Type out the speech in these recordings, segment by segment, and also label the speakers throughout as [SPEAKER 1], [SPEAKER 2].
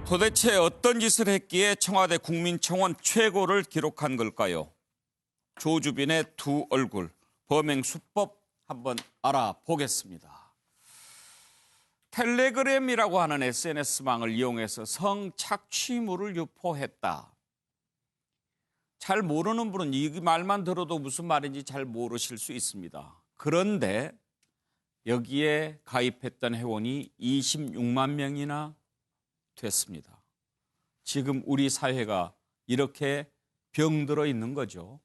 [SPEAKER 1] 도대체 어떤 짓을 했기에 청와대 국민청원 최고를 기록한 걸까요? 조주빈의 두 얼굴, 범행 수법 한번 알아보겠습니다. 텔레그램이라고 하는 SNS망을 이용해서 성착취물을 유포했다. 잘 모르는 분은 이 말만 들어도 무슨 말인지 잘 모르실 수 있습니다. 그런데 여기에 가입했던 회원이 26만 명이나 됐습니다. 지금 우리 사회가 이렇게 병들어 있는 거죠.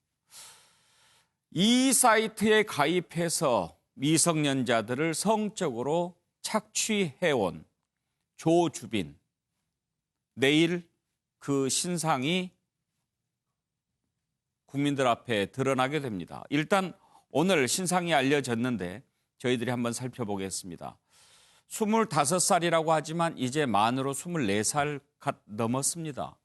[SPEAKER 1] 이 사이트에 가입해서 미성년자들을 성적으로 착취해온 조주빈. 내일 그 신상이 국민들 앞에 드러나게 됩니다. 일단 오늘 신상이 알려졌는데 저희들이 한번 살펴보겠습니다. 25살이라고 하지만 이제 만으로 24살 갓 넘었습니다.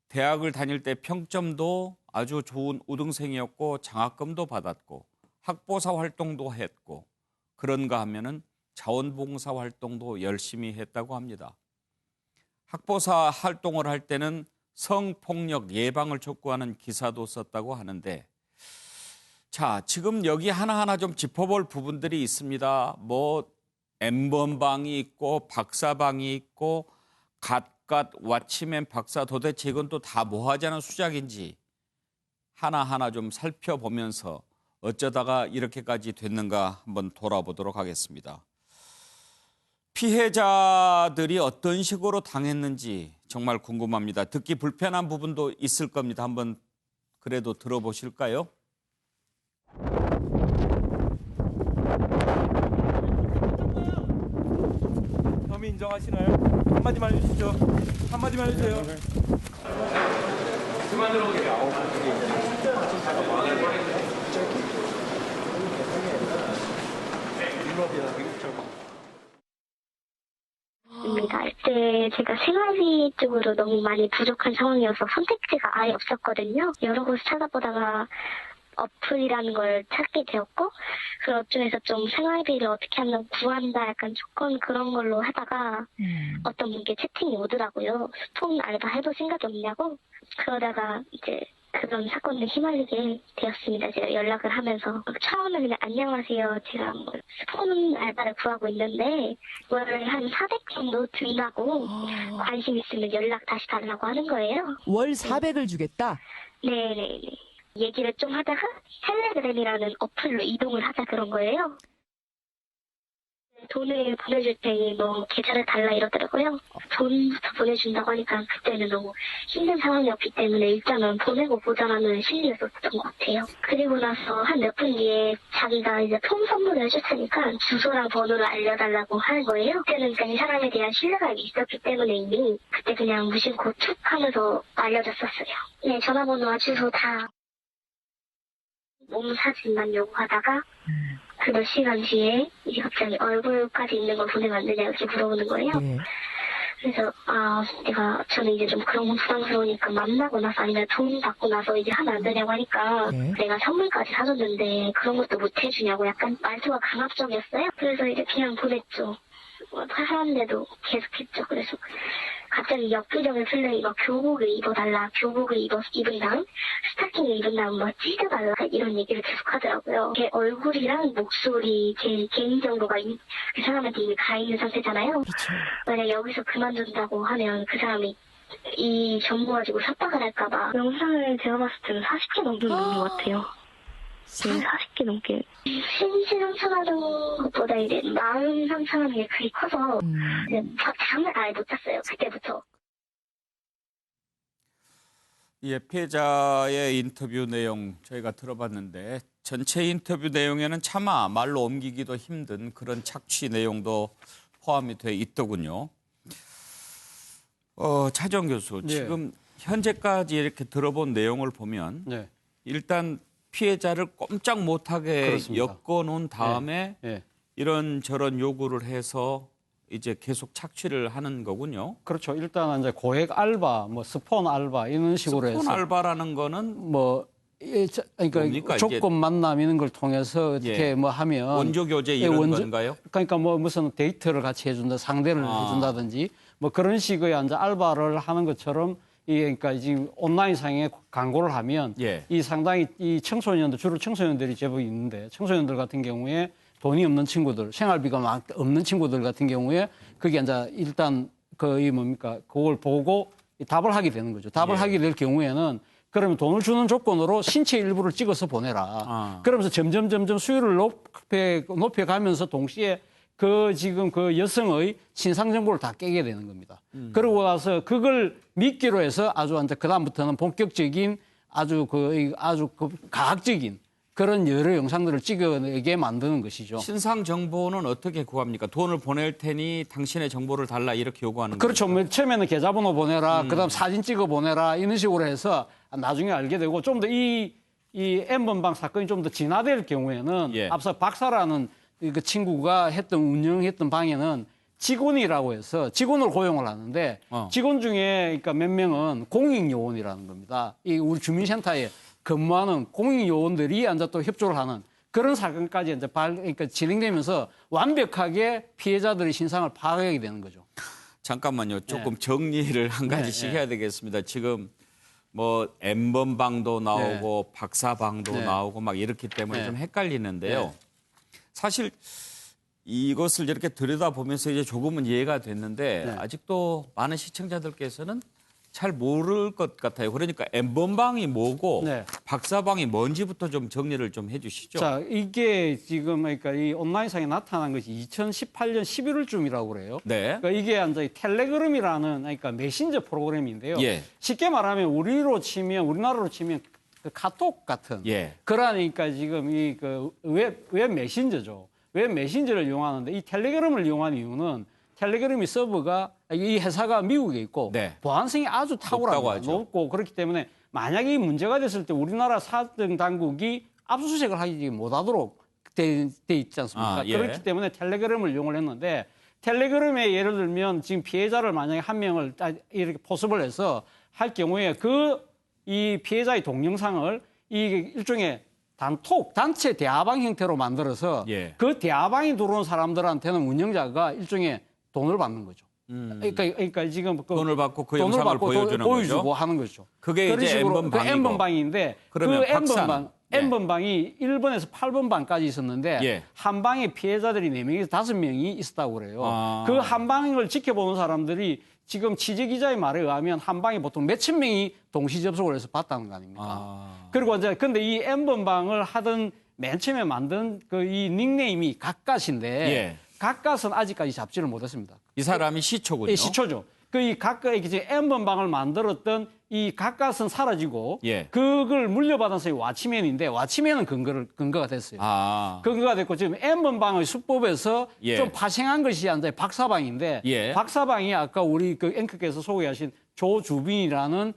[SPEAKER 1] 대학을 다닐 때 평점도 아주 좋은 우등생이었고 장학금도 받았고 학보사 활동도 했고 그런가 하면은 자원봉사 활동도 열심히 했다고 합니다. 학보사 활동을 할 때는 성폭력 예방을 촉구하는 기사도 썼다고 하는데 자, 지금 여기 하나하나 좀 짚어볼 부분들이 있습니다. N번방이 있고 박사방이 있고 갓갓 왓치맨 박사 도대체 이건 또 다 뭐 하자는 수작인지 하나하나 좀 살펴보면서 어쩌다가 이렇게까지 됐는가 한번 돌아보도록 하겠습니다. 피해자들이 어떤 식으로 당했는지 정말 궁금합니다. 듣기 불편한 부분도 있을 겁니다. 한번 그래도 들어보실까요?
[SPEAKER 2] 혐의 인정하시나요? 한마디만 해주시죠. 한마디만 해주세요. 그만 들어오세요.
[SPEAKER 3] 그때 제가 생활비 쪽으로 너무 많이 부족한 상황이어서 선택지가 아예 없었거든요. 여러 곳을 찾아보다가 어플이라는 걸 찾게 되었고 그 중에서 좀 생활비를 어떻게 하면 구한다 약간 조건 그런 걸로 하다가 어떤 분께 채팅이 오더라고요. 스폰 알바 해볼 생각이 없냐고. 그러다가 이제 그런 사건에 휘말리게 되었습니다. 제가 연락을 하면서 처음에 그냥 안녕하세요. 제가 스폰 알바를 구하고 있는데 월 한 400 정도 든다고 관심 있으면 연락 다시 달라고 하는 거예요.
[SPEAKER 4] 월 400을 주겠다?
[SPEAKER 3] 네네네. 얘기를 좀 하다가 텔레그램이라는 어플로 이동을 하자 그런 거예요. 돈을 보내줄 테니 계좌를 달라 이러더라고요. 돈부터 보내준다고 하니까 그때는 너무 힘든 상황이었기 때문에 일단은 보내고 보자라는 심리였었던 것 같아요. 그리고 나서 한 몇 분 뒤에 자기가 이제 폰 선물을 해줄 테니까 주소랑 번호를 알려달라고 하는 거예요. 그때는 그냥 이 사람에 대한 신뢰가 있었기 때문에 이미 그때 그냥 무심코 툭 하면서 알려줬었어요. 네, 전화번호와 주소 다 몸 사진만 요구하다가 그 몇 시간 뒤에 이제 갑자기 얼굴까지 있는 걸 보내면 안 되냐 이렇게 물어보는 거예요.
[SPEAKER 4] 네.
[SPEAKER 3] 그래서 저는 이제 좀 그런 건 부담스러우니까 만나고 나서 아니면 돈 받고 나서 이제 하면 안 되냐고 하니까
[SPEAKER 4] 네.
[SPEAKER 3] 내가 선물까지 사줬는데 그런 것도 못 해주냐고 약간 말투가 강압적이었어요. 그래서 이제 그냥 보냈죠. 하는데도 계속했죠. 그래서 갑자기 역부정의 플레이 교복을 입어달라, 교복을 입은 다음 스타킹을 입은 다음 찢어달라 이런 얘기를 계속 하더라고요. 제 얼굴이랑 목소리, 제 개인정보가 그 사람한테 이미 가 있는 상태잖아요.
[SPEAKER 4] 그렇죠. 만약
[SPEAKER 3] 여기서 그만둔다고 하면 그 사람이 이 정보 가지고 협박을 할까봐 영상을 제가 봤을 때는 40개 넘는 것 같아요. 40개 넘게. 신신 상처받은 것보다 이제 마음 상처하는 게 그게 커서 이제 잠을 아예 못 잤어요. 그때부터.
[SPEAKER 1] 예, 피해자의 인터뷰 내용 저희가 들어봤는데 전체 인터뷰 내용에는 차마 말로 옮기기도 힘든 그런 착취 내용도 포함이 돼 있더군요. 차정 교수,
[SPEAKER 5] 네.
[SPEAKER 1] 지금 현재까지 이렇게 들어본 내용을 보면
[SPEAKER 5] 네.
[SPEAKER 1] 일단 피해자를 꼼짝 못하게
[SPEAKER 5] 그렇습니다.
[SPEAKER 1] 엮어놓은 다음에
[SPEAKER 5] 네.
[SPEAKER 1] 이런저런 요구를 해서 이제 계속 착취를 하는 거군요.
[SPEAKER 5] 그렇죠. 일단은 이제 고액 알바, 스폰 알바 이런 식으로
[SPEAKER 1] 스폰
[SPEAKER 5] 해서
[SPEAKER 1] 알바라는 거는 뭡니까,
[SPEAKER 4] 그러니까
[SPEAKER 1] 이게?
[SPEAKER 4] 조건 만남 이런 걸 통해서 어떻게
[SPEAKER 1] 예.
[SPEAKER 4] 뭐 하면
[SPEAKER 1] 원조 교제 이런 건가요?
[SPEAKER 4] 그러니까 뭐 무슨 데이트를 같이 해준다, 상대를 해준다든지 뭐 그런 식의 이제 알바를 하는 것처럼 그러니까 지금 온라인상에 광고를 하면
[SPEAKER 1] 예.
[SPEAKER 4] 이 상당히 이 청소년들 주로 청소년들이 제법 있는데 청소년들 같은 경우에 돈이 없는 친구들, 생활비가 없는 친구들 같은 경우에 그게 이제 일단 이 뭡니까 그걸 보고 답을 하게 되는 거죠. 답을
[SPEAKER 1] 예.
[SPEAKER 4] 하게 될 경우에는 그러면 돈을 주는 조건으로 신체 일부를 찍어서 보내라. 그러면서 점점 수율을 높여가면서 동시에 지금 그 여성의 신상 정보를 다 깨게 되는 겁니다. 그러고 나서 그걸 미끼로 해서 아주 이제 그다음부터는 본격적인 아주 가학적인 그런 여러 영상들을 찍어내게 만드는 것이죠.
[SPEAKER 1] 신상 정보는 어떻게 구합니까? 돈을 보낼 테니 당신의 정보를 달라 이렇게 요구하는 거죠.
[SPEAKER 4] 그렇죠. 맨 처음에는 계좌번호 보내라, 그다음 사진 찍어 보내라 이런 식으로 해서 나중에 알게 되고 좀 더 이 N번방 사건이 좀 더 진화될 경우에는
[SPEAKER 1] 예.
[SPEAKER 4] 앞서 박사라는 그 친구가 운영했던 방에는 직원이라고 해서 직원을 고용을 하는데 직원 중에 그러니까 몇 명은 공익요원이라는 겁니다. 이 우리 주민센터에 근무하는 공익요원들이 앉아 또 협조를 하는 그런 사건까지 이제 그러니까 진행되면서 완벽하게 피해자들의 신상을 파악하게 되는 거죠.
[SPEAKER 1] 잠깐만요. 조금 정리를 한 가지씩 해야 되겠습니다. 지금 뭐 N번방도 나오고 박사방도 나오고 막 이렇기 때문에 좀 헷갈리는데요. 사실 이것을 이렇게 들여다보면서 이제 조금은 이해가 됐는데 아직도 많은 시청자들께서는 잘 모를 것 같아요. 그러니까 N번방이 뭐고 박사방이 뭔지부터 좀 정리를 좀 해주시죠.
[SPEAKER 4] 자, 이게 지금 그러니까 이 온라인상에 나타난 것이 2018년 11월쯤이라고 그래요.
[SPEAKER 1] 네.
[SPEAKER 4] 그러니까 이게 이제 텔레그램이라는 그러니까 메신저 프로그램인데요.
[SPEAKER 1] 예.
[SPEAKER 4] 쉽게 말하면 우리나라로 치면 그 카톡 같은 그러니까 지금 이 웹 메신저죠. 웹 메신저를 이용하는데 이 텔레그램을 이용하는 이유는 텔레그램이 서버가 이 회사가 미국에 있고 보안성이 아주 탁월하고 높고 그렇기 때문에 만약에 이 문제가 됐을 때 우리나라 사정 당국이 압수수색을 하지 못하도록 돼 있지 않습니까? 그렇기 때문에 텔레그램을 이용을 했는데 텔레그램에 예를 들면 지금 피해자를 만약에 한 명을 이렇게 포섭을 해서 할 경우에 이 피해자의 동영상을 이 일종의 단체 대화방 형태로 만들어서 그 대화방에 들어온 사람들한테는 운영자가 일종의 돈을 받는 거죠. 그러니까 지금
[SPEAKER 1] 돈을 받고 그 영상을 보여주는 거죠.
[SPEAKER 4] 하는 거죠.
[SPEAKER 1] 그게 이제 N번방이고.
[SPEAKER 4] N번방인데 그 N번방이 1번에서 8번방까지 있었는데 한 방에 피해자들이 4명에서 5명이 있었다고 그래요. 그 한 방을 지켜보는 사람들이 지금 취재기자의 말에 의하면 한 방에 보통 몇천 명이 동시 접속을 해서 봤다는 거 아닙니까? 그리고 이제 근데 이 N번방을 하던 맨 처음에 만든 이 닉네임이 각갓인데 각갓은 아직까지 잡지를 못했습니다.
[SPEAKER 1] 이 사람이 시초군요.
[SPEAKER 4] 시초죠. 이 각갓 이제 N번방을 만들었던 이 각갓은 사라지고 그걸 물려받은 사람이 왓치맨인데 왓치맨은 근거가 됐어요. 근거가 됐고 지금 N번방의 수법에서 좀 파생한 것이 이제 박사방인데 박사방이 아까 우리 그 앵커께서 소개하신 조주빈이라는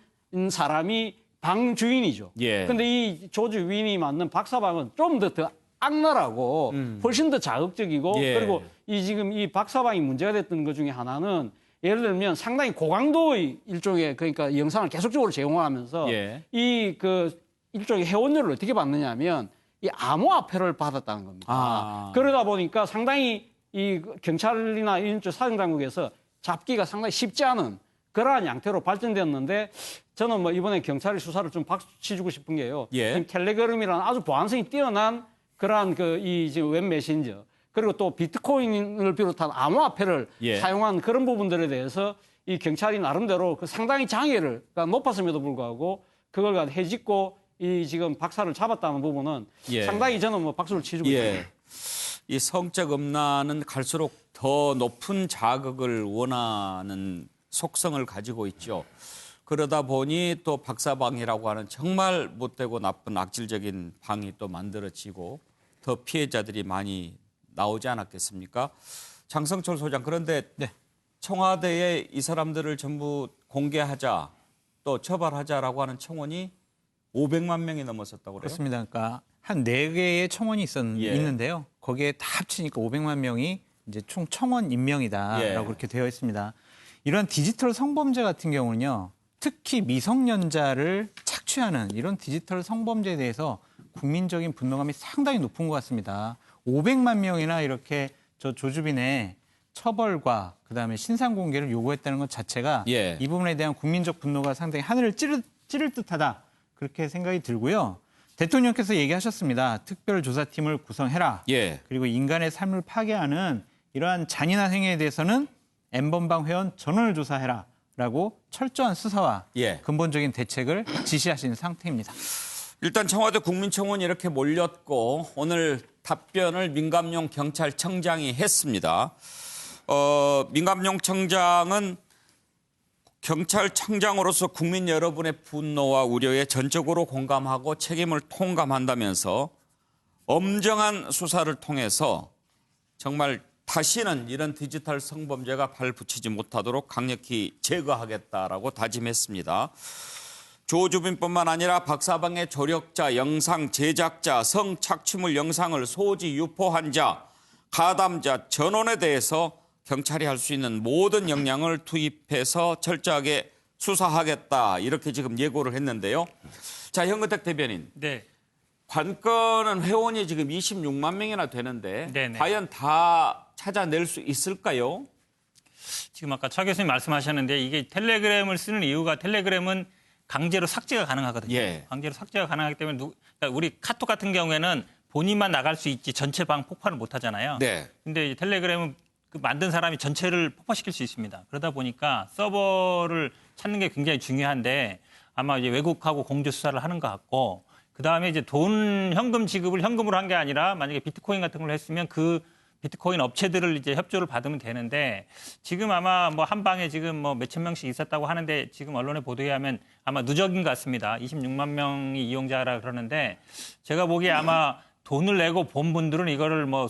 [SPEAKER 4] 사람이 방 주인이죠. 근데 이 조주빈이 만든 박사방은 좀 더 악랄하고 훨씬 더 자극적이고 그리고 지금 이 박사방이 문제가 됐던 것 중에 하나는 예를 들면 상당히 고강도의 일종의 그러니까 영상을 계속적으로 제공하면서 이 일종의 회원료를 어떻게 받느냐면 이 암호화폐를 받았다는 겁니다. 그러다 보니까 상당히 이 경찰이나 이런 쪽 사정당국에서 잡기가 상당히 쉽지 않은 그러한 양태로 발전되었는데 저는 뭐 이번에 경찰의 수사를 좀 박수 치주고 싶은 게요. 지금 텔레그램이라는 아주 보안성이 뛰어난 그러한 지금 웹 메신저 그리고 또 비트코인을 비롯한 암호화폐를 사용한 그런 부분들에 대해서 이 경찰이 나름대로 상당히 장애를 높았음에도 불구하고 그걸 해짓고 이 지금 박사를 잡았다는 부분은 상당히 저는 뭐 박수를 치주고 있습니다.
[SPEAKER 1] 이 성적 음란은 갈수록 더 높은 자극을 원하는 속성을 가지고 있죠. 그러다 보니 또 박사방이라고 하는 정말 못되고 나쁜 악질적인 방이 또 만들어지고 더 피해자들이 많이 나오지 않았겠습니까? 장성철 소장, 그런데 청와대에 이 사람들을 전부 공개하자 또 처벌하자라고 하는 청원이 500만 명이 넘었었다고 그래요?
[SPEAKER 5] 그렇습니다. 그러니까 한 4개의 청원이 있는데요. 거기에 다 합치니까 500만 명이 이제 총 청원 임명이다라고 그렇게 되어 있습니다. 이런 디지털 성범죄 같은 경우는요. 특히 미성년자를 착취하는 이런 디지털 성범죄에 대해서 국민적인 분노감이 상당히 높은 것 같습니다. 500만 명이나 이렇게 저 조주빈의 처벌과 그다음에 신상 공개를 요구했다는 것 자체가
[SPEAKER 1] 예.
[SPEAKER 5] 이 부분에 대한 국민적 분노가 상당히 하늘을 찌를 듯하다. 그렇게 생각이 들고요. 대통령께서 얘기하셨습니다. 특별조사팀을 구성해라.
[SPEAKER 1] 예.
[SPEAKER 5] 그리고 인간의 삶을 파괴하는 이러한 잔인한 행위에 대해서는 N번방 회원 전원을 조사해라라고 철저한 수사와
[SPEAKER 1] 예.
[SPEAKER 5] 근본적인 대책을 지시하신 상태입니다.
[SPEAKER 1] 일단 청와대 국민청원이 이렇게 몰렸고 오늘 답변을 민감용 경찰청장이 했습니다. 민감용 청장은 경찰청장으로서 국민 여러분의 분노와 우려에 전적으로 공감하고 책임을 통감한다면서 엄정한 수사를 통해서 정말 다시는 이런 디지털 성범죄가 발붙이지 못하도록 강력히 제거하겠다라고 다짐했습니다. 조주빈뿐만 아니라 박사방의 조력자, 영상 제작자, 성착취물 영상을 소지 유포한 자, 가담자, 전원에 대해서 경찰이 할 수 있는 모든 역량을 투입해서 철저하게 수사하겠다. 이렇게 지금 예고를 했는데요. 자, 현근택 대변인.
[SPEAKER 6] 네.
[SPEAKER 1] 관건은 회원이 지금 26만 명이나 되는데
[SPEAKER 6] 네네.
[SPEAKER 1] 과연 다 찾아낼 수 있을까요?
[SPEAKER 6] 지금 아까 차 교수님 말씀하셨는데 이게 텔레그램을 쓰는 이유가 텔레그램은 강제로 삭제가 가능하거든요.
[SPEAKER 1] 예.
[SPEAKER 6] 강제로 삭제가 가능하기 때문에 그러니까 우리 카톡 같은 경우에는 본인만 나갈 수 있지 전체 방 폭발을 못 하잖아요.
[SPEAKER 1] 네.
[SPEAKER 6] 근데 이 텔레그램은 그 만든 사람이 전체를 폭파시킬 수 있습니다. 그러다 보니까 서버를 찾는 게 굉장히 중요한데 아마 이제 외국하고 공조 수사를 하는 것 같고 그다음에 이제 현금 지급을 현금으로 한 게 아니라 만약에 비트코인 같은 걸 했으면 그 비트코인 업체들을 이제 협조를 받으면 되는데 지금 아마 뭐 한 방에 지금 뭐 몇천 명씩 있었다고 하는데 지금 언론에 보도에 하면 아마 누적인 것 같습니다. 26만 명이 이용자라 그러는데 제가 보기에 아마 돈을 내고 본 분들은 이거를 뭐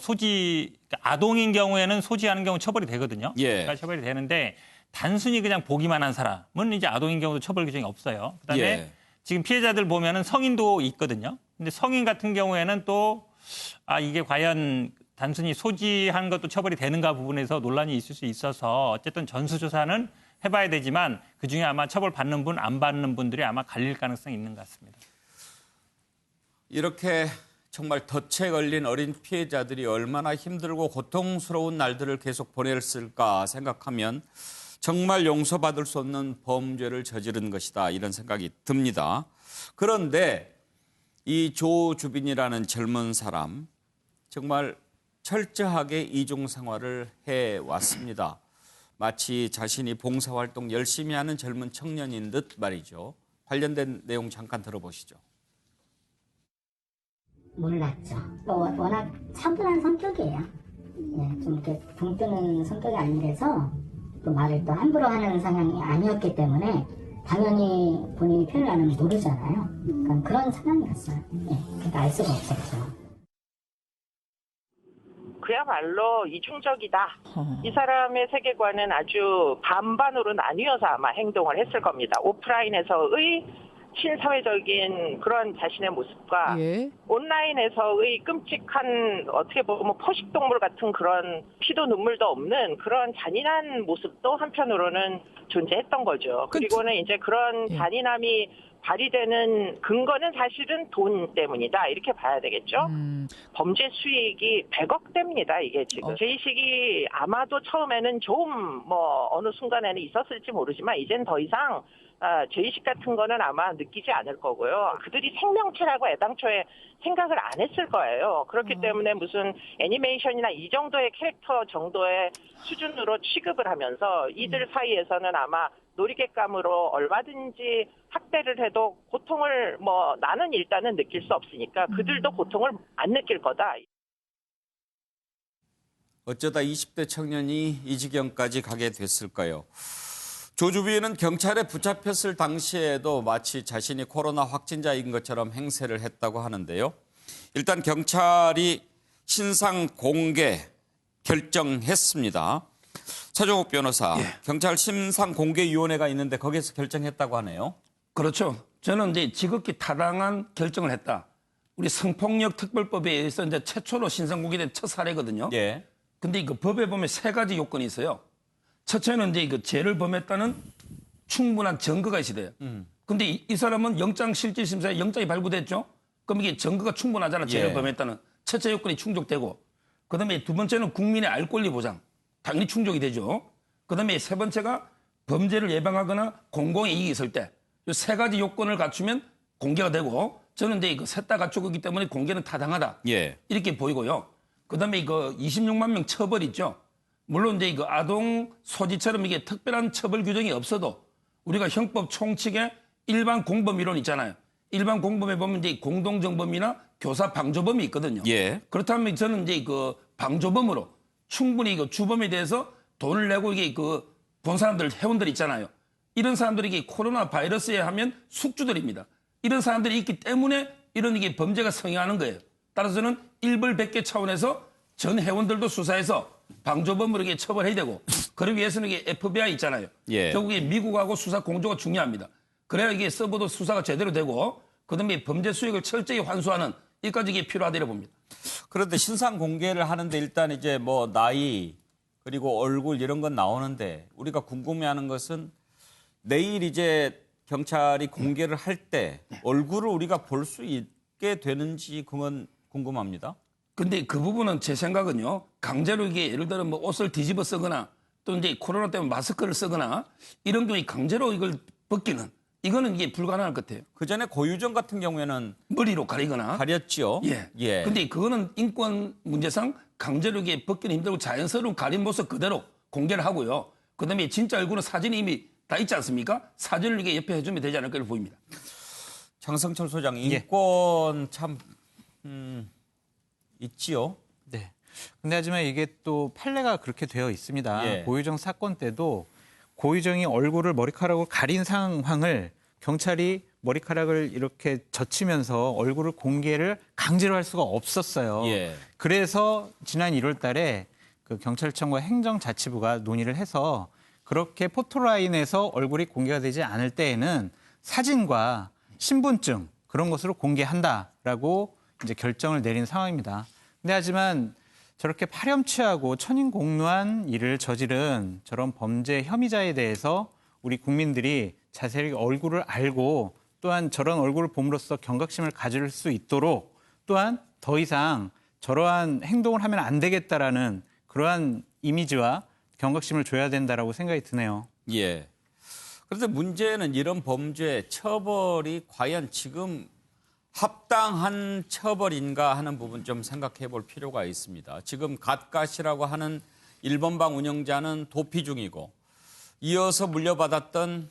[SPEAKER 6] 아동인 경우에는 소지하는 경우 처벌이 되거든요.
[SPEAKER 1] 예.
[SPEAKER 6] 그러니까 처벌이 되는데 단순히 그냥 보기만 한 사람은 이제 아동인 경우도 처벌 규정이 없어요. 그다음에
[SPEAKER 1] 예.
[SPEAKER 6] 지금 피해자들 보면은 성인도 있거든요. 근데 성인 같은 경우에는 또 이게 과연 단순히 소지한 것도 처벌이 되는가 부분에서 논란이 있을 수 있어서 어쨌든 전수조사는 해봐야 되지만 그중에 아마 처벌받는 분, 안 받는 분들이 아마 갈릴 가능성이 있는 것 같습니다.
[SPEAKER 1] 이렇게 정말 덫에 걸린 어린 피해자들이 얼마나 힘들고 고통스러운 날들을 계속 보냈을까 생각하면 정말 용서받을 수 없는 범죄를 저지른 것이다 이런 생각이 듭니다. 그런데 이 조주빈이라는 젊은 사람 정말 철저하게 이중 생활을 해왔습니다. 마치 자신이 봉사활동 열심히 하는 젊은 청년인 듯 말이죠. 관련된 내용 잠깐 들어보시죠.
[SPEAKER 7] 몰랐죠. 워낙 차분한 성격이에요. 예, 좀 이렇게 붕 뜨는 성격이 아니라서 또 말을 또 함부로 하는 상황이 아니었기 때문에 당연히 본인이 표현을 안 하면 모르잖아요. 그러니까 그런 상황이었어요. 예, 그러니까 알 수가 없었죠.
[SPEAKER 8] 그야말로 이중적이다. 이 사람의 세계관은 아주 반반으로 나뉘어서 아마 행동을 했을 겁니다. 오프라인에서의 신사회적인 그런 자신의 모습과 온라인에서의 끔찍한 어떻게 보면 포식동물 같은 그런 피도 눈물도 없는 그런 잔인한 모습도 한편으로는 존재했던 거죠. 그리고는 이제 그런 잔인함이 발휘되는 근거는 사실은 돈 때문이다. 이렇게 봐야 되겠죠. 범죄 수익이 100억대입니다. 이게 지금. 죄의식이 아마도 처음에는 좀 어느 순간에는 있었을지 모르지만 이젠 더 이상 죄의식 같은 거는 아마 느끼지 않을 거고요. 그들이 생명체라고 애당초에 생각을 안 했을 거예요. 그렇기 때문에 무슨 애니메이션이나 이 정도의 캐릭터 정도의 수준으로 취급을 하면서 이들 사이에서는 아마 놀이객감으로 얼마든지 학대를 해도 고통을 나는 일단은 느낄 수 없으니까 그들도 고통을 안 느낄 거다.
[SPEAKER 1] 어쩌다 20대 청년이 이 지경까지 가게 됐을까요? 조주빈은 경찰에 붙잡혔을 당시에도 마치 자신이 코로나 확진자인 것처럼 행세를 했다고 하는데요. 일단 경찰이 신상 공개 결정했습니다. 서정욱 변호사, 경찰 신상공개위원회가 있는데 거기에서 결정했다고 하네요.
[SPEAKER 9] 그렇죠. 저는 이제 지극히 타당한 결정을 했다. 우리 성폭력 특별법에 의해서 이제 최초로 신상공개된 첫 사례거든요.
[SPEAKER 1] 예.
[SPEAKER 9] 근데 이거 법에 보면 세 가지 요건이 있어요. 첫째는 이제 이거 죄를 범했다는 충분한 증거가 있어야 돼요. 근데 이 사람은 영장실질심사에 영장이 발부됐죠. 그럼 이게 증거가 충분하잖아. 죄를 범했다는 첫째 요건이 충족되고, 그다음에 두 번째는 국민의 알 권리 보장, 당연히 충족이 되죠. 그다음에 세 번째가 범죄를 예방하거나 공공의 이익이 있을 때 이 세 가지 요건을 갖추면 공개가 되고, 저는 이제 이거 셋 다 갖추고 있기 때문에 공개는 타당하다. 이렇게 보이고요. 그다음에 이거 26만 명 처벌 있죠. 물론 이제 이거 아동 소지처럼 이게 특별한 처벌 규정이 없어도 우리가 형법 총칙에 일반 공범 이론 있잖아요. 일반 공범에 보면 이제 공동정범이나 교사 방조범이 있거든요. 그렇다면 저는 이제 그 방조범으로 충분히 그 주범에 대해서 돈을 내고 이게 그 본 사람들 회원들 있잖아요. 이런 사람들이 이게 코로나 바이러스에 하면 숙주들입니다. 이런 사람들이 있기 때문에 이런 이게 범죄가 성행하는 거예요. 따라서 저는 일벌백계 차원에서 전 회원들도 수사해서 방조범으로 이게 처벌해야 되고, 그러기 위해서는 이게 FBI 있잖아요. 결국에 미국하고 수사 공조가 중요합니다. 그래야 이게 서버도 수사가 제대로 되고, 그다음에 범죄 수익을 철저히 환수하는 이까지 이게 필요하다고 봅니다.
[SPEAKER 1] 그런데 신상 공개를 하는데 일단 이제 뭐 나이 그리고 얼굴 이런 건 나오는데 우리가 궁금해하는 것은 내일 이제 경찰이 공개를 할 때 얼굴을 우리가 볼 수 있게 되는지 그건 궁금합니다.
[SPEAKER 9] 근데 그 부분은 제 생각은요, 강제로 이게 예를 들어 뭐 옷을 뒤집어 쓰거나 또 이제 코로나 때문에 마스크를 쓰거나 이런 경우에 강제로 이걸 벗기는, 이거는 이게 불가능할 것 같아요.
[SPEAKER 1] 그 전에 고유정 같은 경우에는
[SPEAKER 9] 머리로 가리거나.
[SPEAKER 1] 가렸죠.
[SPEAKER 9] 근데 그거는 인권 문제상 강제로 이게 벗기는 힘들고 자연스러운 가린 모습 그대로 공개를 하고요. 그다음에 진짜 얼굴은 사진이 이미 다 있지 않습니까? 사진을 이게 옆에 해주면 되지 않을까 보입니다.
[SPEAKER 1] 장성철 소장, 인권 참 있지요.
[SPEAKER 5] 네. 근데 하지만 이게 또 판례가 그렇게 되어 있습니다. 고유정 사건 때도 고유정이 얼굴을 머리카락으로 가린 상황을 경찰이 머리카락을 이렇게 젖히면서 얼굴을 공개를 강제로 할 수가 없었어요. 그래서 지난 1월 달에 그 경찰청과 행정자치부가 논의를 해서 그렇게 포토라인에서 얼굴이 공개가 되지 않을 때에는 사진과 신분증 그런 것으로 공개한다라고 이제 결정을 내린 상황입니다. 근데 하지만 저렇게 파렴치하고 천인공노한 일을 저지른 저런 범죄 혐의자에 대해서 우리 국민들이 자세히 얼굴을 알고 또한 저런 얼굴을 봄으로써 경각심을 가질 수 있도록 또한 더 이상 저러한 행동을 하면 안 되겠다라는 그러한 이미지와 경각심을 줘야 된다라고 생각이 드네요.
[SPEAKER 1] 그런데 문제는 이런 범죄 처벌이 과연 지금 합당한 처벌인가 하는 부분 좀 생각해 볼 필요가 있습니다. 지금 갓갓이라고 하는 1번방 운영자는 도피 중이고 이어서 물려받았던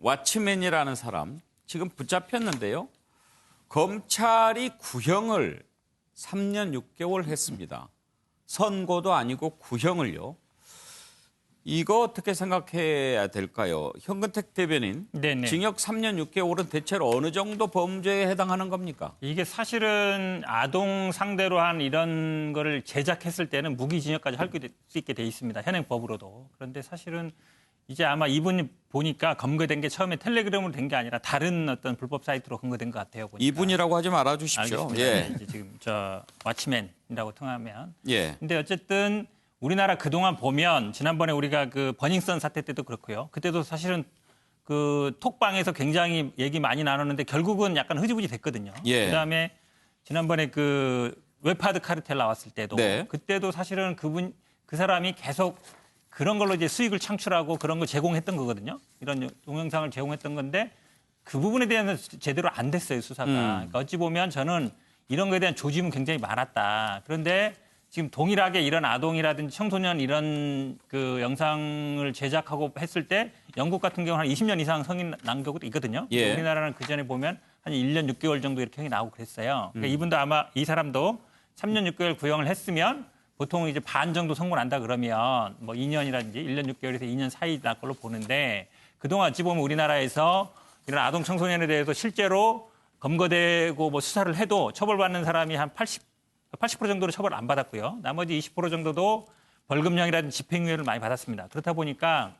[SPEAKER 1] 왓츠맨이라는 사람 지금 붙잡혔는데요. 검찰이 구형을 3년 6개월 했습니다. 선고도 아니고 구형을요. 이거 어떻게 생각해야 될까요? 현근택 대변인, 징역 3년 6개월은 대체로 어느 정도 범죄에 해당하는 겁니까?
[SPEAKER 6] 이게 사실은 아동 상대로 한 이런 거를 제작했을 때는 무기징역까지 할 수 있게 돼 있습니다. 현행법으로도. 그런데 사실은 이제 아마 이분이 보니까 검거된 게 처음에 텔레그램으로 된 게 아니라 다른 어떤 불법 사이트로 검거된 것 같아요. 보니까.
[SPEAKER 1] 이분이라고 하지 말아 주십시오.
[SPEAKER 6] 알겠습니다. 이제 지금 저 왓치맨이라고 통하면. 근데 어쨌든 우리나라 그동안 보면 지난번에 우리가 그 버닝썬 사태 때도 그렇고요. 그때도 사실은 그 톡방에서 굉장히 얘기 많이 나눴는데 결국은 약간 흐지부지 됐거든요. 그다음에 지난번에 그 웹하드 카르텔 나왔을 때도 그때도 사실은 그 사람이 계속 그런 걸로 이제 수익을 창출하고 그런 걸 제공했던 거거든요. 이런 동영상을 제공했던 건데 그 부분에 대해서는 제대로 안 됐어요, 수사가. 그러니까 어찌 보면 저는 이런 거에 대한 조짐은 굉장히 많았다. 그런데 지금 동일하게 이런 아동이라든지 청소년 이런 그 영상을 제작하고 했을 때 영국 같은 경우는 한 20년 이상 성인 난 경우도 있거든요. 우리나라는 그 전에 보면 한 1년 6개월 정도 이렇게 형이 나오고 그랬어요. 그러니까 이분도 아마 이 사람도 3년 6개월 구형을 했으면 보통 이제 반 정도 선고 난다 그러면 뭐 2년이라든지 1년 6개월에서 2년 사이 날 걸로 보는데 그동안 어찌 보면 우리나라에서 이런 아동 청소년에 대해서 실제로 검거되고 뭐 수사를 해도 처벌받는 사람이 한 80% 정도로 처벌 안 받았고요. 나머지 20% 정도도 벌금형이라든지 집행유예를 많이 받았습니다. 그렇다 보니까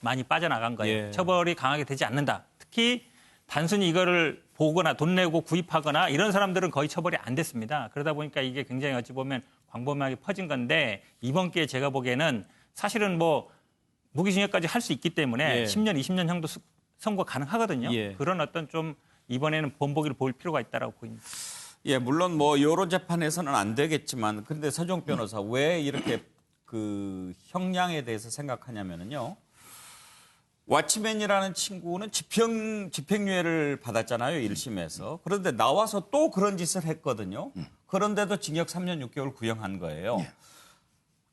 [SPEAKER 6] 많이 빠져나간 거예요. 처벌이 강하게 되지 않는다. 특히 단순히 이거를 보거나 돈 내고 구입하거나 이런 사람들은 거의 처벌이 안 됐습니다. 그러다 보니까 이게 굉장히 어찌 보면 광범위하게 퍼진 건데 이번 기회에 제가 보기에는 사실은 뭐 무기징역까지 할 수 있기 때문에 10년, 20년 형도 선고 가능하거든요.
[SPEAKER 1] 예.
[SPEAKER 6] 그런 어떤 좀 이번에는 본보기를 볼 필요가 있다고 보입니다.
[SPEAKER 1] 예, 물론 뭐 여러 재판에서는 안 되겠지만, 그런데 서종 변호사 왜 이렇게 그 형량에 대해서 생각하냐면요. 왓치맨이라는 친구는 집행유예를 받았잖아요, 1심에서. 그런데 나와서 또 그런 짓을 했거든요. 그런데도 징역 3년 6개월 구형한 거예요.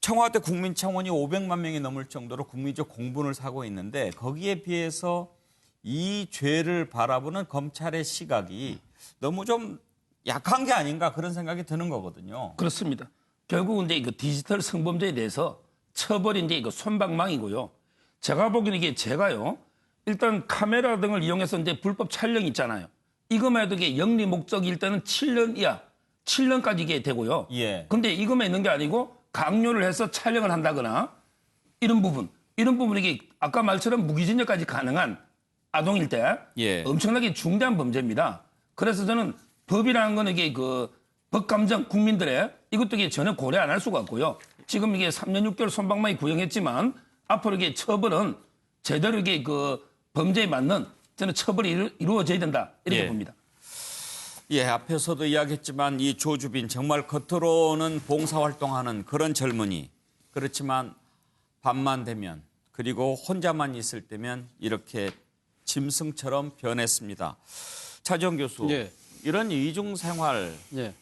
[SPEAKER 1] 청와대 국민청원이 500만 명이 넘을 정도로 국민적 공분을 사고 있는데 거기에 비해서 이 죄를 바라보는 검찰의 시각이 너무 좀 약한 게 아닌가 그런 생각이 드는 거거든요.
[SPEAKER 9] 그렇습니다. 결국은 이제 그 디지털 성범죄에 대해서 처벌이 이제 이거 손방망이고요. 제가 보기에는 이게 제가요. 일단 카메라 등을 이용해서 이제 불법 촬영 있잖아요. 이거만 해도 이게 영리 목적일 때는 7년 이하, 7년까지 이게 되고요.
[SPEAKER 1] 예.
[SPEAKER 9] 근데 이거만 있는 게 아니고 강요를 해서 촬영을 한다거나 이런 부분이 이게 아까 말처럼 무기징역까지 가능한 아동일 때
[SPEAKER 1] 예.
[SPEAKER 9] 엄청나게 중대한 범죄입니다. 그래서 저는 법이라는 건 이게 그 법감정 국민들의 이것도 이게 전혀 고려 안 할 수가 없고요. 지금 이게 3년 6개월 손방망이 구형했지만 앞으로 이게 처벌은 제대로 이게 그 범죄에 맞는 저는 처벌이 이루어져야 된다 이렇게
[SPEAKER 1] 예.
[SPEAKER 9] 봅니다.
[SPEAKER 1] 예, 앞에서도 이야기했지만 이 조주빈 정말 겉으로는 봉사활동하는 그런 젊은이. 그렇지만 밤만 되면 그리고 혼자만 있을 때면 이렇게 짐승처럼 변했습니다. 차지원 교수,
[SPEAKER 4] 예.
[SPEAKER 1] 이런 이중생활
[SPEAKER 4] 예.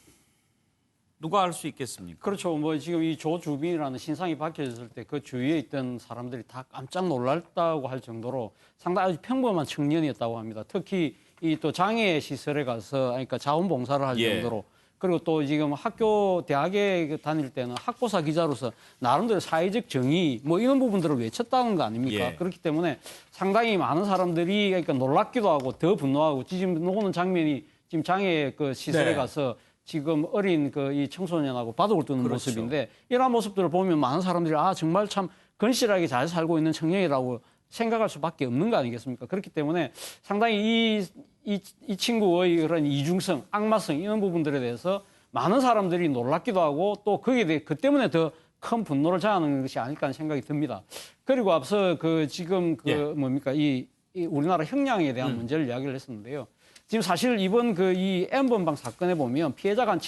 [SPEAKER 1] 누가 할 수 있겠습니까?
[SPEAKER 4] 그렇죠. 뭐 지금 이 조주빈이라는 신상이 밝혀졌을 때 그 주위에 있던 사람들이 다 깜짝 놀랐다고 할 정도로 상당히 아주 평범한 청년이었다고 합니다. 특히 이 또 장애 시설에 가서 그러니까 자원봉사를 할
[SPEAKER 1] 예.
[SPEAKER 4] 정도로 그리고 또 지금 학교 대학에 다닐 때는 학보사 기자로서 나름대로 사회적 정의 뭐 이런 부분들을 외쳤다는 거 아닙니까?
[SPEAKER 1] 예.
[SPEAKER 4] 그렇기 때문에 상당히 많은 사람들이 그러니까 놀랍기도 하고 더 분노하고 지금 나오는 장면이 지금 장애 그 시설에
[SPEAKER 1] 네.
[SPEAKER 4] 가서 지금 어린 그 이 청소년하고 바둑을 두는
[SPEAKER 1] 그렇죠.
[SPEAKER 4] 모습인데 이러한 모습들을 보면 많은 사람들이 아 정말 참 건실하게 잘 살고 있는 청년이라고 생각할 수밖에 없는 거 아니겠습니까? 그렇기 때문에 상당히 이 친구의 그런 이중성, 악마성 이런 부분들에 대해서 많은 사람들이 놀랍기도 하고 또 거기에 대해 그 때문에 더 큰 분노를 자아내는 것이 아닐까 하는 생각이 듭니다. 그리고 앞서 그 지금 그
[SPEAKER 1] 예.
[SPEAKER 4] 뭡니까 이 우리나라 형량에 대한 문제를 이야기를 했었는데요. 지금 사실 이번 그 이 N번방 사건에 보면 피해자가 한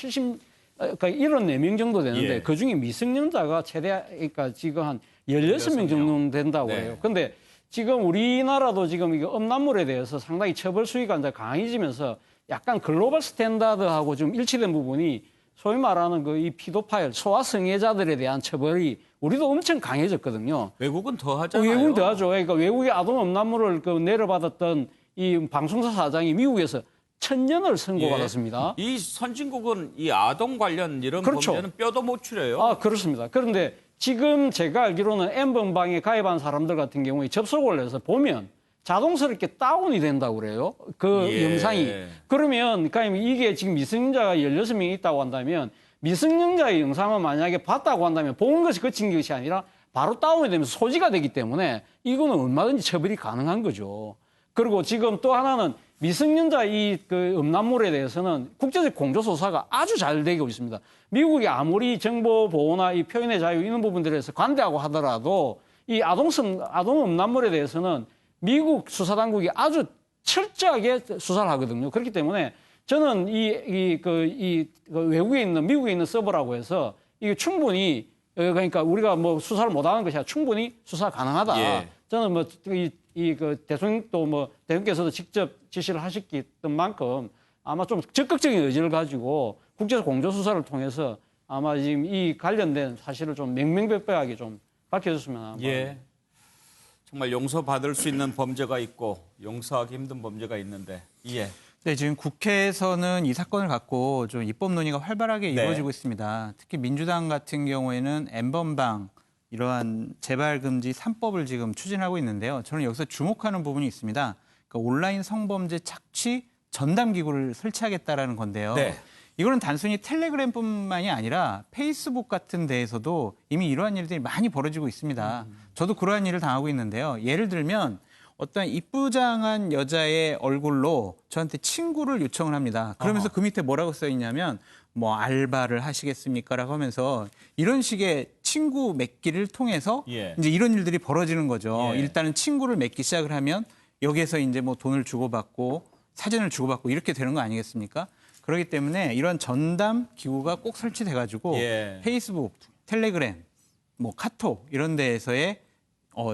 [SPEAKER 4] 그러니까 74명 정도 되는데
[SPEAKER 1] 예.
[SPEAKER 4] 그중에 미성년자가 최대 그러니까 지금 한 16명 정도 된다고
[SPEAKER 1] 네.
[SPEAKER 4] 해요. 근데 지금 우리나라도 지금 이거 음란물에 대해서 상당히 처벌 수위가 이제 강해지면서 약간 글로벌 스탠다드하고 좀 일치된 부분이 소위 말하는 그 이 피도파일, 소아성애자들에 대한 처벌이 우리도 엄청 강해졌거든요.
[SPEAKER 1] 외국은 더 하잖아요.
[SPEAKER 4] 외국은 더 하죠. 그러니까 외국의 아동 음란물을 그 내려받았던 이 방송사 사장이 미국에서 1000년을 선고받았습니다.
[SPEAKER 1] 이 선진국은 이 아동 관련 이런
[SPEAKER 4] 그렇죠.
[SPEAKER 1] 범죄는 뼈도 못 추려요.
[SPEAKER 4] 아, 그렇습니다. 그런데 지금 제가 알기로는 N번방에 가입한 사람들 같은 경우에 접속을 해서 보면 자동스럽게 다운이 된다고 그래요. 그
[SPEAKER 1] 예.
[SPEAKER 4] 영상이. 그러면 그러니까 이게 지금 미성년자가 16명이 있다고 한다면 미성년자의 영상을 만약에 봤다고 한다면 본 것이 그친 것이 아니라 바로 다운이 되면서 소지가 되기 때문에 이거는 얼마든지 처벌이 가능한 거죠. 그리고 지금 또 하나는 미성년자 그 음란물에 대해서는 국제적 공조조사가 아주 잘 되고 있습니다. 미국이 아무리 정보 보호나 이 표현의 자유 이런 부분들에서 관대하고 하더라도 이 아동 음란물에 대해서는 미국 수사당국이 아주 철저하게 수사를 하거든요. 그렇기 때문에 저는 그 외국에 있는 미국에 있는 서버라고 해서 이게 충분히 그러니까 우리가 뭐 수사를 못하는 것이 아니라 충분히 수사 가능하다.
[SPEAKER 1] 예.
[SPEAKER 4] 저는 뭐 그 대통령도 뭐 대통령께서도 직접 지시를 하셨던 만큼 아마 좀 적극적인 의지를 가지고 국제적 공조 수사를 통해서 아마 지금 이 관련된 사실을 좀 명명백백하게 좀 밝혀줬으면 합니다.
[SPEAKER 1] 예. 정말 용서받을 수 있는 범죄가 있고 용서하기 힘든 범죄가 있는데 예.
[SPEAKER 5] 네, 지금 국회에서는 이 사건을 갖고 좀 입법 논의가 활발하게
[SPEAKER 1] 네.
[SPEAKER 5] 이루어지고 있습니다. 특히 민주당 같은 경우에는 N번방 이러한 재발 금지 3법을 지금 추진하고 있는데요. 저는 여기서 주목하는 부분이 있습니다. 그러니까 온라인 성범죄 착취 전담 기구를 설치하겠다라는 건데요.
[SPEAKER 1] 네.
[SPEAKER 5] 이거는 단순히 텔레그램뿐만이 아니라 페이스북 같은 데에서도 이미 이러한 일들이 많이 벌어지고 있습니다. 저도 그러한 일을 당하고 있는데요. 예를 들면 어떤 이쁘장한 여자의 얼굴로 저한테 친구를 요청을 합니다. 그러면서 그 밑에 뭐라고 써 있냐면 뭐 알바를 하시겠습니까라고 하면서 이런 식의 친구 맺기를 통해서
[SPEAKER 1] 예.
[SPEAKER 5] 이제 이런 일들이 벌어지는 거죠.
[SPEAKER 1] 예.
[SPEAKER 5] 일단은 친구를 맺기 시작을 하면 여기에서 이제 뭐 돈을 주고받고 사진을 주고받고 이렇게 되는 거 아니겠습니까? 그렇기 때문에 이런 전담 기구가 꼭 설치돼 가지고
[SPEAKER 1] 예.
[SPEAKER 5] 페이스북, 텔레그램, 뭐 카톡 이런 데에서의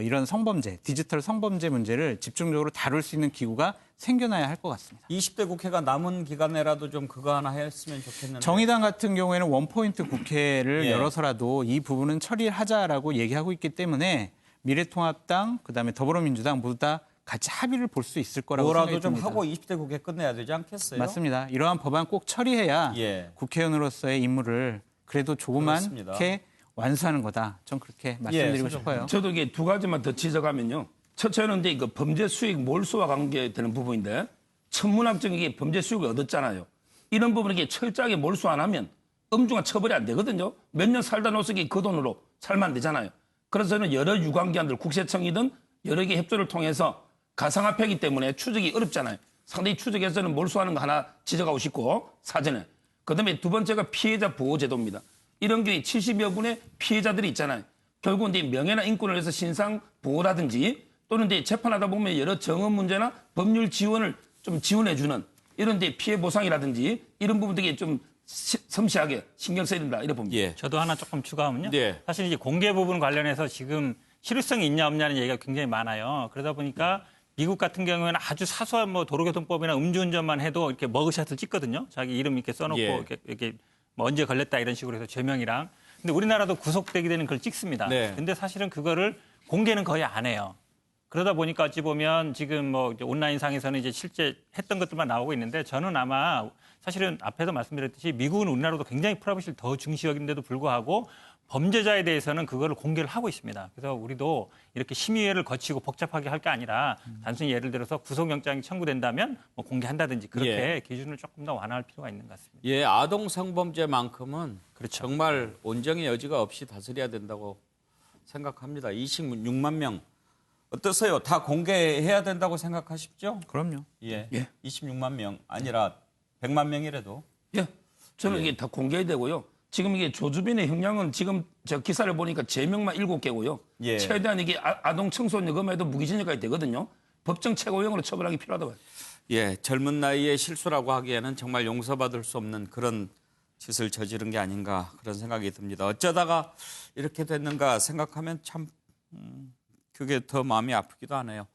[SPEAKER 5] 이런 성범죄, 디지털 성범죄 문제를 집중적으로 다룰 수 있는 기구가 생겨나야 할 것 같습니다.
[SPEAKER 1] 20대 국회가 남은 기간에라도 좀 그거 하나 했으면 좋겠는데.
[SPEAKER 5] 정의당 같은 경우에는 원포인트 국회를
[SPEAKER 1] 예.
[SPEAKER 5] 열어서라도 이 부분은 처리하자라고 얘기하고 있기 때문에 미래통합당, 그다음에 더불어민주당 모두 다 같이 합의를 볼 수 있을 거라고
[SPEAKER 1] 뭐라도
[SPEAKER 5] 생각이
[SPEAKER 1] 좀
[SPEAKER 5] 듭니다.
[SPEAKER 1] 하고 20대 국회 끝내야 되지 않겠어요?
[SPEAKER 5] 맞습니다. 이러한 법안 꼭 처리해야
[SPEAKER 1] 예.
[SPEAKER 5] 국회의원으로서의 임무를 그래도
[SPEAKER 1] 그렇습니다.
[SPEAKER 5] 조그맣게 완수하는 거다. 전 그렇게 말씀드리고 싶어요.
[SPEAKER 9] 저도 이게 두 가지만 더 지적하면요. 첫째는 이제 그 범죄 수익 몰수와 관계되는 부분인데 천문학적인 게 범죄 수익을 얻었잖아요. 이런 부분을 이게 철저하게 몰수 안 하면 엄중한 처벌이 안 되거든요. 몇 년 살다 노숙이 그 돈으로 살면 안 되잖아요. 그래서 저는 여러 유관기관들, 국세청이든 여러 개 협조를 통해서 가상화폐이기 때문에 추적이 어렵잖아요. 상당히 추적해서는 몰수하는 거 하나 지적하고 싶고 사전에. 그다음에 두 번째가 피해자 보호제도입니다. 이런 경우에 70여 분의 피해자들이 있잖아요. 결국 이제 명예나 인권을 위해서 신상 보호라든지 또는 이제 재판하다 보면 여러 정원 문제나 법률 지원을 좀 지원해주는 이런 데 피해 보상이라든지 이런 부분들이 좀 섬세하게 신경 써야 된다 이렇게 봅니다.
[SPEAKER 1] 예.
[SPEAKER 6] 저도 하나 조금 추가하면요.
[SPEAKER 1] 네.
[SPEAKER 6] 사실 이제 공개 부분 관련해서 지금 실효성이 있냐 없냐는 얘기가 굉장히 많아요. 그러다 보니까 미국 같은 경우에는 아주 사소한 뭐 도로교통법이나 음주운전만 해도 이렇게 머그샷을 찍거든요. 자기 이름 이렇게 써놓고
[SPEAKER 1] 예.
[SPEAKER 6] 이렇게 뭐 언제 걸렸다 이런 식으로 해서 죄명이랑. 근데 우리나라도 구속되게 되는 걸 찍습니다.
[SPEAKER 1] 네.
[SPEAKER 6] 근데 사실은 그거를 공개는 거의 안 해요. 그러다 보니까 어찌 보면 지금 뭐 이제 온라인상에서는 이제 실제 했던 것들만 나오고 있는데 저는 아마 사실은 앞에서 말씀드렸듯이 미국은 우리나라도 굉장히 프라이버시를 더 중시 여긴데도 불구하고 범죄자에 대해서는 그거를 공개를 하고 있습니다. 그래서 우리도 이렇게 심의회를 거치고 복잡하게 할 게 아니라 단순히 예를 들어서 구속영장이 청구된다면 뭐 공개한다든지 그렇게
[SPEAKER 1] 예.
[SPEAKER 6] 기준을 조금 더 완화할 필요가 있는 것 같습니다.
[SPEAKER 1] 예, 아동 성범죄만큼은
[SPEAKER 6] 그렇죠.
[SPEAKER 1] 정말 온정의 여지가 없이 다스려야 된다고 생각합니다. 26만 명 어떠세요? 다 공개해야 된다고 생각하십죠?
[SPEAKER 5] 그럼요.
[SPEAKER 1] 예.
[SPEAKER 9] 예.
[SPEAKER 1] 26만 명 아니라 100만 명이라도.
[SPEAKER 9] 예. 저는
[SPEAKER 1] 예.
[SPEAKER 9] 이게 다 공개되고요. 지금 이게 조주빈의 형량은 지금 저 기사를 보니까 제명만 7개고요.
[SPEAKER 1] 예.
[SPEAKER 9] 최대한 이게 아동 청소년금에도 해도 무기징역까지 되거든요. 법정 최고형으로 처벌하기 필요하다고 봐요.
[SPEAKER 1] 예, 젊은 나이에 실수라고 하기에는 정말 용서받을 수 없는 그런 짓을 저지른 게 아닌가 그런 생각이 듭니다. 어쩌다가 이렇게 됐는가 생각하면 참 그게 더 마음이 아프기도 하네요.